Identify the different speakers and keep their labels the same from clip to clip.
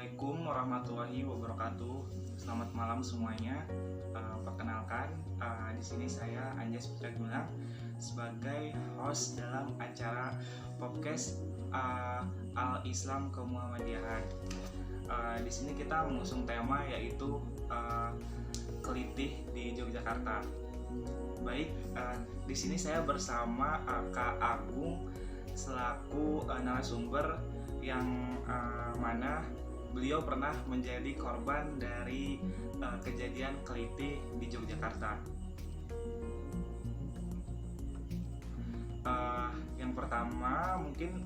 Speaker 1: Assalamualaikum warahmatullahi wabarakatuh. Selamat malam semuanya. Perkenalkan, di sini saya Anjas Putra Gulang sebagai host dalam acara podcast Al Islam Kemuhammadiyahan. Di sini kita mengusung tema yaitu kelitih di Yogyakarta. Baik, di sini saya bersama Kak Agung selaku narasumber yang mana beliau pernah menjadi korban dari kejadian kelitih di Yogyakarta. Yang pertama mungkin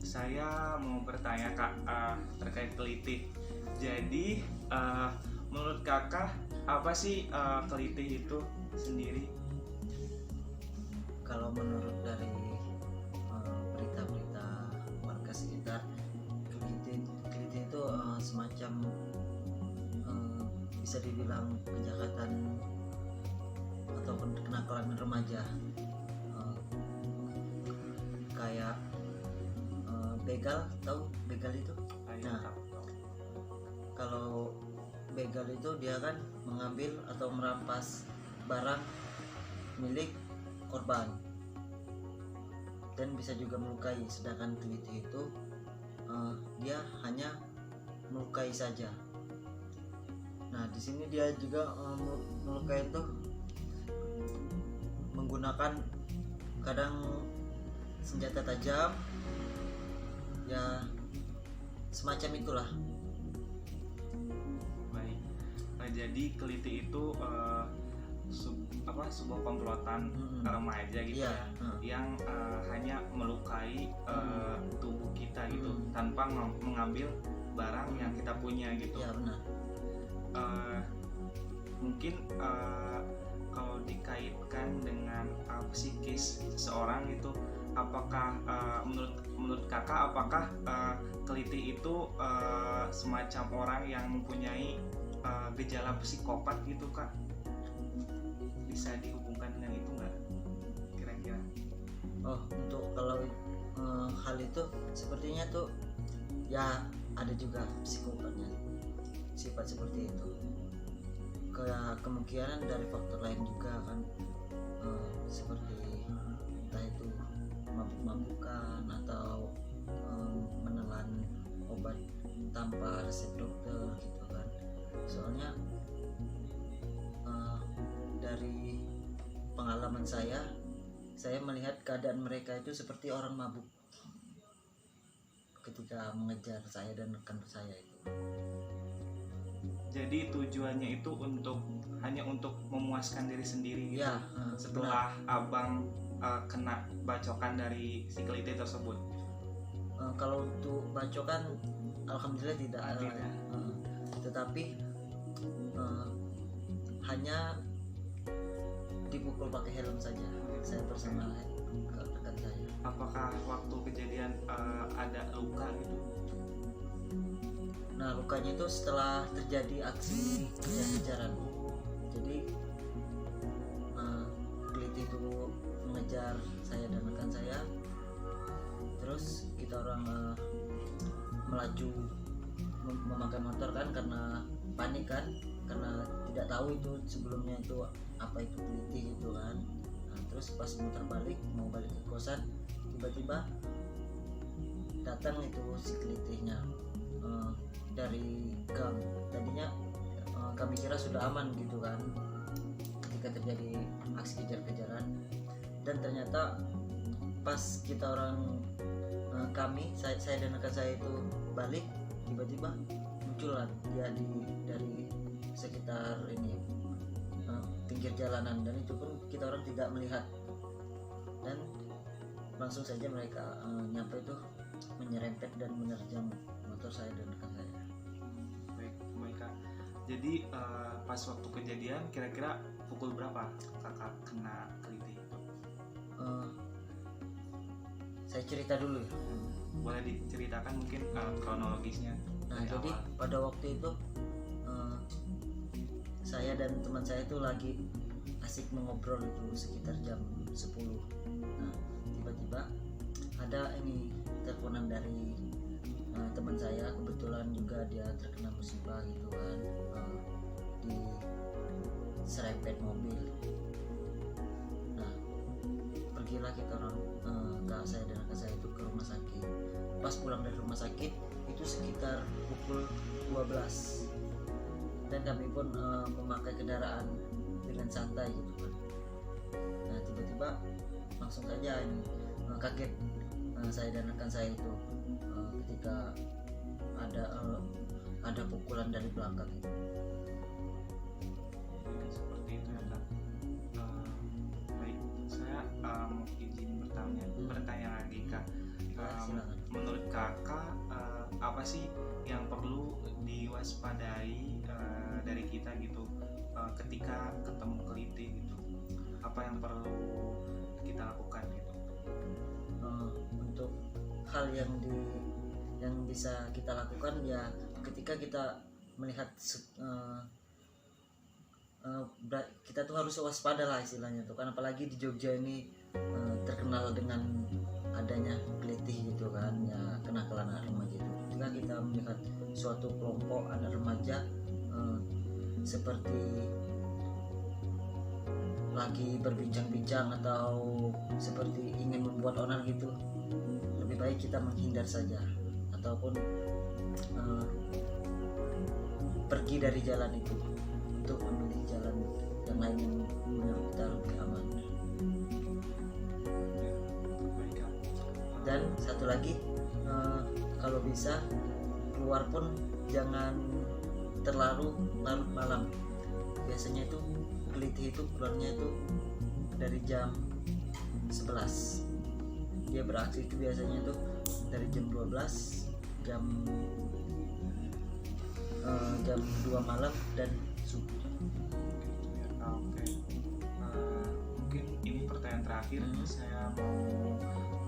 Speaker 1: saya mau bertanya Kak terkait kelitih. Jadi menurut Kakak apa sih kelitih itu sendiri?
Speaker 2: Kalau menurut dari berita-berita warga sekitar, kelitih itu semacam bisa dibilang kejahatan atau kenakalan remaja, kayak begal. Tahu begal itu? Nah, kalau begal itu dia kan mengambil atau merampas barang milik korban dan bisa juga melukai. Sedangkan kelitih itu dia hanya melukai saja. Nah, di sini dia juga melukai itu menggunakan kadang senjata tajam, ya semacam itulah.
Speaker 1: Baik, jadi kelitih itu sebuah komplotan remaja gitu yang hanya melukai tubuh kita gitu tanpa mengambil barang yang kita punya gitu.
Speaker 2: Ya, benar.
Speaker 1: Mungkin kalau dikaitkan dengan psikis seseorang itu, apakah menurut Kakak apakah kelitih itu semacam orang yang mempunyai gejala psikopat gitu Kak? Bisa dihubungkan dengan itu nggak kira-kira?
Speaker 2: Untuk kalau hal itu sepertinya tuh ya ada juga psikopatnya, sifat seperti itu. Kemungkinan dari faktor lain juga kan, seperti entah itu mabuk-mabukan atau menelan obat tanpa resep dokter gitu kan. Soalnya dari pengalaman saya melihat keadaan mereka itu seperti orang mabuk ketika mengejar saya dan rekan saya itu.
Speaker 1: Jadi tujuannya itu hanya untuk memuaskan diri sendiri gitu.
Speaker 2: Ya,
Speaker 1: setelah benar. Abang kena bacokan dari si kelitih tersebut.
Speaker 2: Kalau untuk bacokan alhamdulillah tidak. Tetapi hanya dipukul pakai helm saja. Saya bersama rekan saya.
Speaker 1: Apakah waktu kejadian ada luka gitu?
Speaker 2: Nah, lukanya itu setelah terjadi aksi kejar-kejaran. Jadi kelitih itu mengejar saya dan rekan saya. Terus kita orang melaju memakai motor kan, karena panik kan, karena tidak tahu itu sebelumnya itu apa itu kelitih gitu kan. Nah, terus pas muter balik mau balik ke kosan, tiba-tiba datang itu si kelitihnya dari gang. Tadinya kami kira sudah aman gitu kan ketika terjadi aksi kejar-kejaran, dan ternyata pas kita orang saya dan rekan saya itu balik, tiba-tiba munculan dia dari sekitar ini pinggir jalanan, dan itu pun kita orang tidak melihat, dan langsung saja mereka nyampe itu menyerempet dan menerjang motor saya dan rekan saya.
Speaker 1: Baik Kak. Jadi pas waktu kejadian kira-kira pukul berapa Kakak kena kelitih itu?
Speaker 2: Saya cerita dulu ya.
Speaker 1: Boleh diceritakan mungkin kronologisnya.
Speaker 2: Nah, jadi pada waktu itu saya dan teman saya itu lagi asik mengobrol itu sekitar jam 10. Nah, tiba-tiba ada ini teleponan dari teman saya kebetulan juga dia terkena musibah gitu kan, di serempet mobil. Nah, pergilah kita orang, kak saya dan kakak saya itu ke rumah sakit. Pas pulang dari rumah sakit itu sekitar pukul 12 dan kami pun memakai kendaraan dengan santai gitu kan. Nah, tiba-tiba langsung saja ini kaget saya dan rekan saya itu ketika ada pukulan dari belakang itu.
Speaker 1: Seperti itu ya Kak. Baik, saya mau izin bertanya lagi Kak.
Speaker 2: Silakan.
Speaker 1: Menurut Kakak apa sih yang perlu diwaspadai dari kita gitu ketika ketemu keliti gitu? Apa yang perlu kita lakukan gitu?
Speaker 2: Untuk hal yang bisa kita lakukan ya ketika kita melihat kita tuh harus waspada lah istilahnya tuh kan, apalagi di Jogja ini terkenal dengan adanya kelitih gitu kan ya, kenakalan anak remaja itu. Ketika kita melihat suatu kelompok anak remaja seperti lagi berbincang-bincang atau seperti ingin membuat onar gitu, lebih baik kita menghindar saja ataupun pergi dari jalan itu untuk memilih jalan yang lain yang menurut kita lebih aman. Dan satu lagi, kalau bisa keluar pun jangan terlalu larut malam. Biasanya itu kelitih itu keluarnya itu dari jam 11. Dia beraksi itu biasanya itu dari jam 12, jam 2 malam dan subuh.
Speaker 1: Oke. Mungkin ini pertanyaan terakhir. Saya mau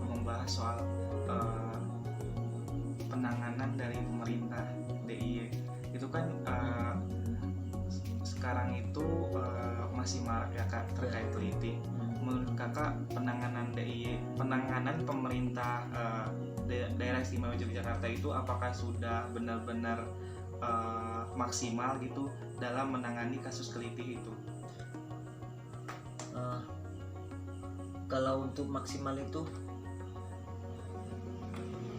Speaker 1: membahas soal penanganan dari pemerintah DIY. Itu kan sekarang itu masih marak ya Kak terkait kelitih. Menurut Kakak penanganan DIY, penanganan pemerintah daerah istimewa Yogyakarta itu apakah sudah benar-benar maksimal gitu dalam menangani kasus kelitih itu?
Speaker 2: Kalau untuk maksimal itu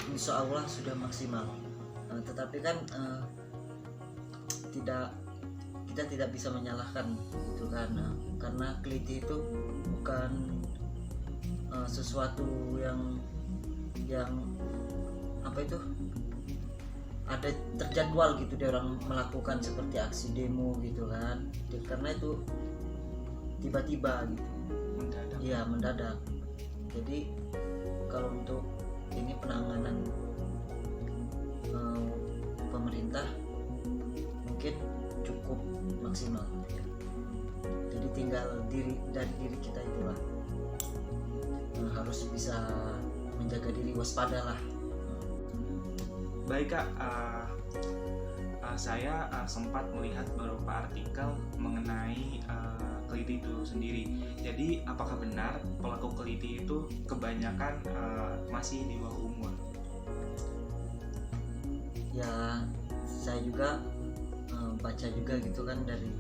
Speaker 2: insya Allah sudah maksimal, tetapi kan kita tidak bisa menyalahkan itu karena kelitih itu bukan sesuatu yang apa itu ada terjadwal gitu dia orang melakukan seperti aksi demo gitu kan, karena itu tiba-tiba gitu,
Speaker 1: Mendadak.
Speaker 2: iya mendadak. Jadi kalau untuk ini penanganan pemerintah mungkin cukup maksimal, jadi tinggal dari diri kita itulah harus bisa menjaga diri, waspada lah.
Speaker 1: Baik Kak, saya sempat melihat beberapa artikel mengenai kelitih itu sendiri. Jadi apakah benar pelaku kelitih itu kebanyakan masih di bawah umur?
Speaker 2: Ya saya juga baca juga gitu kan dari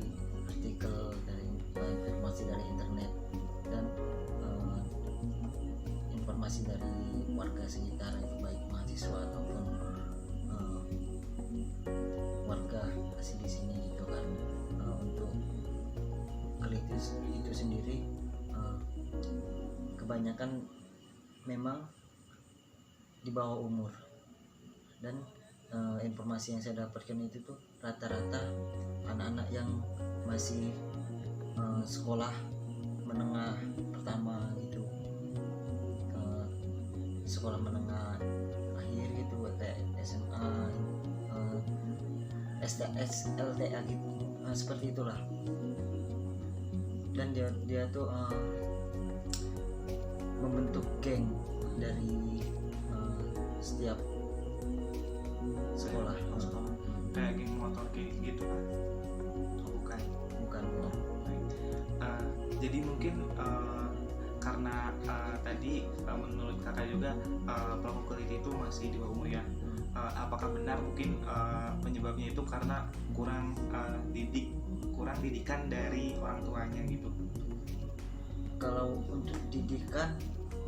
Speaker 2: artikel, dari informasi dari internet dan informasi dari warga sekitar itu, baik mahasiswa ataupun warga asli di sini gitu kan. Untuk kelitih itu sendiri kebanyakan memang di bawah umur, dan informasi yang saya dapatkan itu tuh rata-rata anak-anak yang masih sekolah menengah pertama gitu, sekolah menengah akhir gitu, SMA, SDS, LTA gitu, seperti itulah. Dan dia tuh membentuk geng dari setiap sekolah.
Speaker 1: Kayak geng motor gitu kan?
Speaker 2: Bukan.
Speaker 1: Jadi mungkin karena tadi menurut Kakak juga pelaku kelitih itu masih di bawah umur ya. apakah benar mungkin penyebabnya itu karena kurang didikan dari orang tuanya gitu.
Speaker 2: Kalau untuk didikan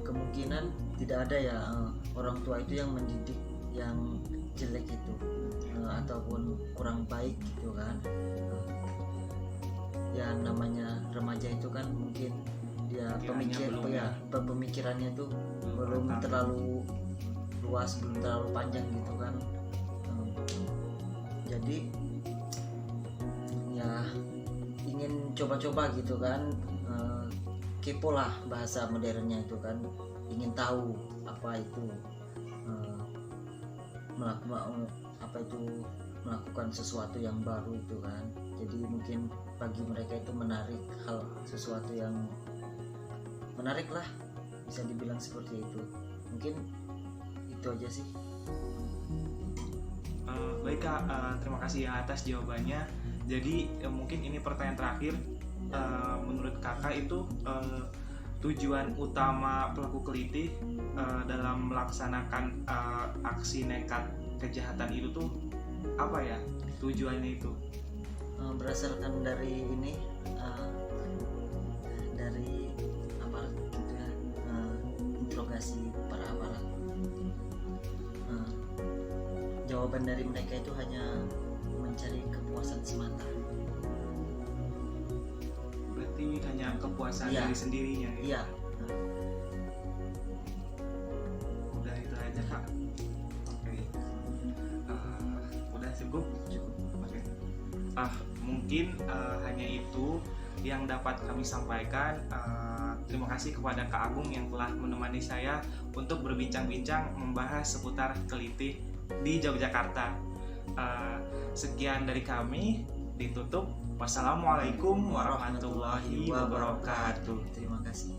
Speaker 2: kemungkinan tidak ada ya orang tua itu yang mendidik yang jelek itu ataupun kurang baik gitu kan. Ya namanya remaja itu kan mungkin dia pemikirannya itu belum terlalu luas, belum terlalu panjang gitu kan. Jadi ya ingin coba-coba gitu kan, kepo lah bahasa modernnya itu kan, ingin tahu apa itu melakukan sesuatu yang baru itu kan. Jadi mungkin bagi mereka itu menarik, hal sesuatu yang menarik lah, bisa dibilang seperti itu. Mungkin itu aja sih.
Speaker 1: Baik Kak, terima kasih atas jawabannya. Jadi mungkin ini pertanyaan terakhir. Menurut Kakak itu tujuan utama pelaku kelitih dalam melaksanakan aksi nekat kejahatan itu tuh apa ya tujuannya itu?
Speaker 2: Berdasarkan dari ini dari aparat gitu ya, interogasi para aparat, jawaban dari mereka itu hanya mencari kepuasan semata.
Speaker 1: Berarti hanya kepuasan
Speaker 2: Iya.
Speaker 1: diri sendirinya gitu?
Speaker 2: Iya.
Speaker 1: Udah itu aja Kak. Oke. Udah cukup? Oke. Mungkin hanya itu yang dapat kami sampaikan. Terima kasih kepada Kak Agung yang telah menemani saya untuk berbincang-bincang membahas seputar kelitih di Yogyakarta. Sekian dari kami, ditutup. Wassalamualaikum warahmatullahi wabarakatuh.
Speaker 2: Terima kasih.